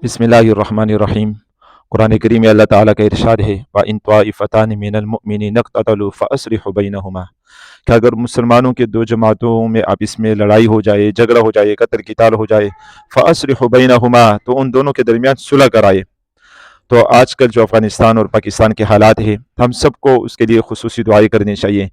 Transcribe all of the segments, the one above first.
बिस्मिल्लाहिर्रहमानिर्रहीम। कुरान करीम में अल्लाह ताला का इरशाद है, व इन त्वाइफ़तानि मिनल मुअमिनीन इक़्ततलू फ़अस्लिहू बैनहुमा, कि अगर मुसलमानों के दो जमातों में आपस में लड़ाई हो जाए, झगड़ा हो जाए, कत्ल क़िताल हो जाए, फ़अस्लिहू बैनहुमा, तो उन दोनों के दरमियान सुलह कराए। तो आजकल जो अफ़गानिस्तान और पाकिस्तान के हालात है, हम सबको उसके लिए खुसूसी दुआएं करनी चाहिए।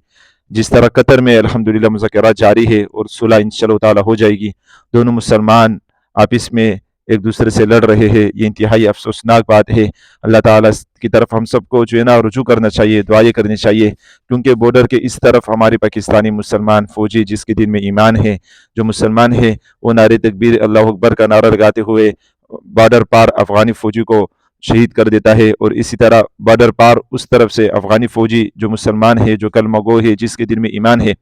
जिस तरह कतर में अल्हम्दुलिल्लाह मुज़ाकरात जारी है और सुलह इंशाअल्लाह ताला हो जाएगी। दोनों मुसलमान आपस में एक दूसरे से लड़ रहे हैं, ये इंतहाई अफसोसनाक बात है। अल्लाह ताला की तरफ हम सबको जो है ना रुजू करना चाहिए, दुआएं करनी चाहिए, क्योंकि बॉर्डर के इस तरफ हमारे पाकिस्तानी मुसलमान फ़ौजी जिसके दिल में ईमान है, जो मुसलमान है, वो नारे तकबीर अल्लाह अकबर का नारा लगाते हुए बॉर्डर पार अफ़गानी फ़ौजी को शहीद कर देता है। और इसी तरह बॉर्डर पार उस तरफ से अफ़गानी फ़ौजी जो मुसलमान है, जो कलमा गो है, जिसके दिल में ईमान है,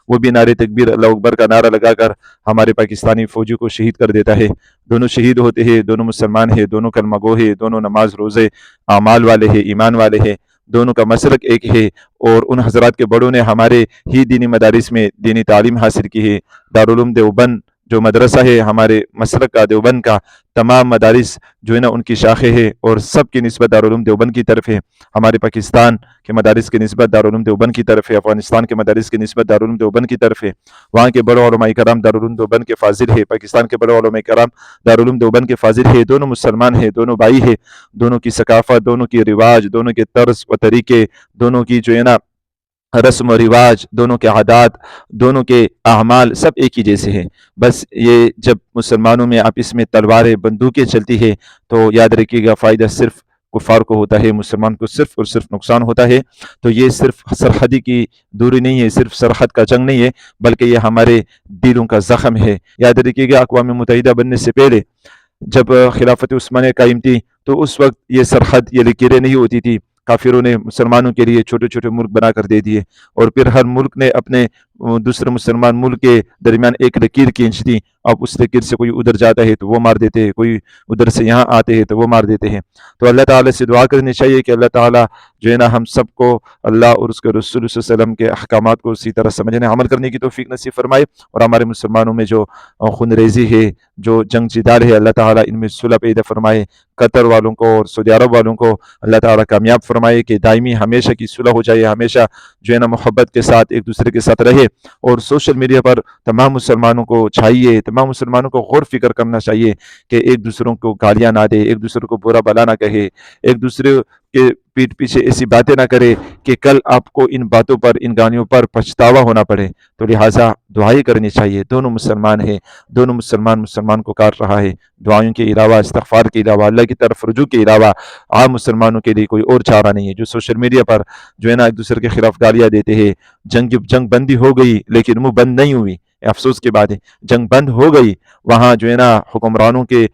वो भी नारे तकबीर अल्लाह अकबर का नारा लगाकर हमारे पाकिस्तानी फ़ौजी को शहीद कर देता है। दोनों शहीद होते हैं, दोनों मुसलमान है, दोनों कलमा गो है, दोनों नमाज रोज़े आमाल वाले हैं, ईमान वाले हैं, दोनों का मसलक एक है। और उन हज़रात के बड़ों ने हमारे ही दीनी मदारिस में दीनी तालीम हासिल की है। दारुल उलूम देवबंद जो मदरसा है हमारे मसलक का, देवबंद का, तमाम मदारिस जो है ना उनकी शाखें हैं और सब की निस्बत दारुल उलूम देवबंद की तरफ है। हमारे पाकिस्तान के मदारिस की निस्बत दारुल उलूम देवबंद की तरफ है, अफगानिस्तान के मदारिस की निस्बत दारुल उलूम देवबंद की तरफ है। वहाँ के बड़े उलमा कराम दारुल उलूम देवबंद के फाजिल है, पाकिस्तान के बड़े उलमा कराम दारुल उलूम देवबंद के फाजिल है। दोनों मुसलमान है, दोनों भाई है, दोनों की सकाफत, दोनों की रिवाज, दोनों के तर्ज व तरीके, दोनों की जो है ना रस्म व रिवाज, दोनों के आदात, दोनों के अहमाल सब एक ही जैसे हैं। बस ये जब मुसलमानों में आपस में तलवारें बंदूकें चलती है, तो याद रखिएगा फ़ायदा सिर्फ कुफ़ार को होता है, मुसलमान को सिर्फ और सिर्फ नुकसान होता है। तो ये सिर्फ सरहदी की दूरी नहीं है, सिर्फ सरहद का जंग नहीं है, बल्कि ये हमारे दिलों का ज़ख्म है। याद रखिएगा अक़वाम मुत्तहिदा बनने से पहले जब खिलाफत उस्मानिया कायम थी, तो उस वक्त ये सरहद, ये लकीरें नहीं होती थी। काफिरों ने मुसलमानों के लिए छोटे छोटे मुल्क बना कर दे दिए, और फिर हर मुल्क ने अपने दूसरे मुसलमान मुल्क के दरमियान एक लकीर खींच दी। अब उस लकीर से कोई उधर जाता है तो वो मार देते हैं, कोई उधर से यहाँ आते हैं तो वो मार देते हैं। तो अल्लाह ताला से दुआ करनी चाहिए कि अल्लाह ताला जो है ना हम सबको अल्लाह और उसके रसूल सल्लल्लाहु अलैहि वसल्लम के अहकामात को उसी तरह समझने अमल करने की तौफीक नसीब फरमाए। और हमारे मुसलमानों में जो खूनरेज़ी है, जो जंग जिदाल है, अल्लाह ताला इनमें सुलह पैदा फरमाए। कतर वालों को और सऊदी अरब वालों को अल्लाह ताला कामयाब फरमाए कि दायमी हमेशा की सुलह हो जाए, हमेशा जो है ना मोहब्बत के साथ एक दूसरे के साथ रहे। और सोशल मीडिया पर तमाम मुसलमानों को चाहिए, तमाम मुसलमानों को गौर फिक्र करना चाहिए कि एक दूसरों को गालियाँ ना दे, एक दूसरे को बुरा भला ना कहे, एक दूसरे के पीठ पीछे ऐसी बातें ना करे कि कल आपको इन बातों पर, इन गालियों पर पछतावा होना पड़े। तो लिहाजा दुआएं करनी चाहिए। दोनों मुसलमान हैं, दोनों मुसलमान मुसलमान को काट रहा है। दुआओं के अलावा, इस्तग़फ़ार के अलावा, अल्लाह की तरफ रुजू के अलावा आम मुसलमानों के लिए कोई और चारा नहीं है। जो सोशल मीडिया पर जो है ना एक दूसरे के खिलाफ गालियाँ देते हैं, जंग बंदी हो गई लेकिन मुँह बंद नहीं हुई। अफसोस की बात है, जंग बंद हो गई, वहाँ जो है ना हुक्मरानों के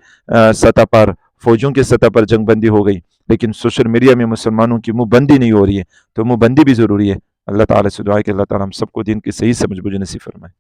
सतह पर, फौजियों के सतह पर जंग बंदी हो गई, लेकिन सोशल मीडिया में मुसलमानों की मुँह बंदी नहीं हो रही है। तो मुँह बंदी भी ज़रूरी है। अल्लाह ताला से दुआ है कि अल्लाह ताला हम सबको दीन की सही समझ बूझ नसीब फरमाए।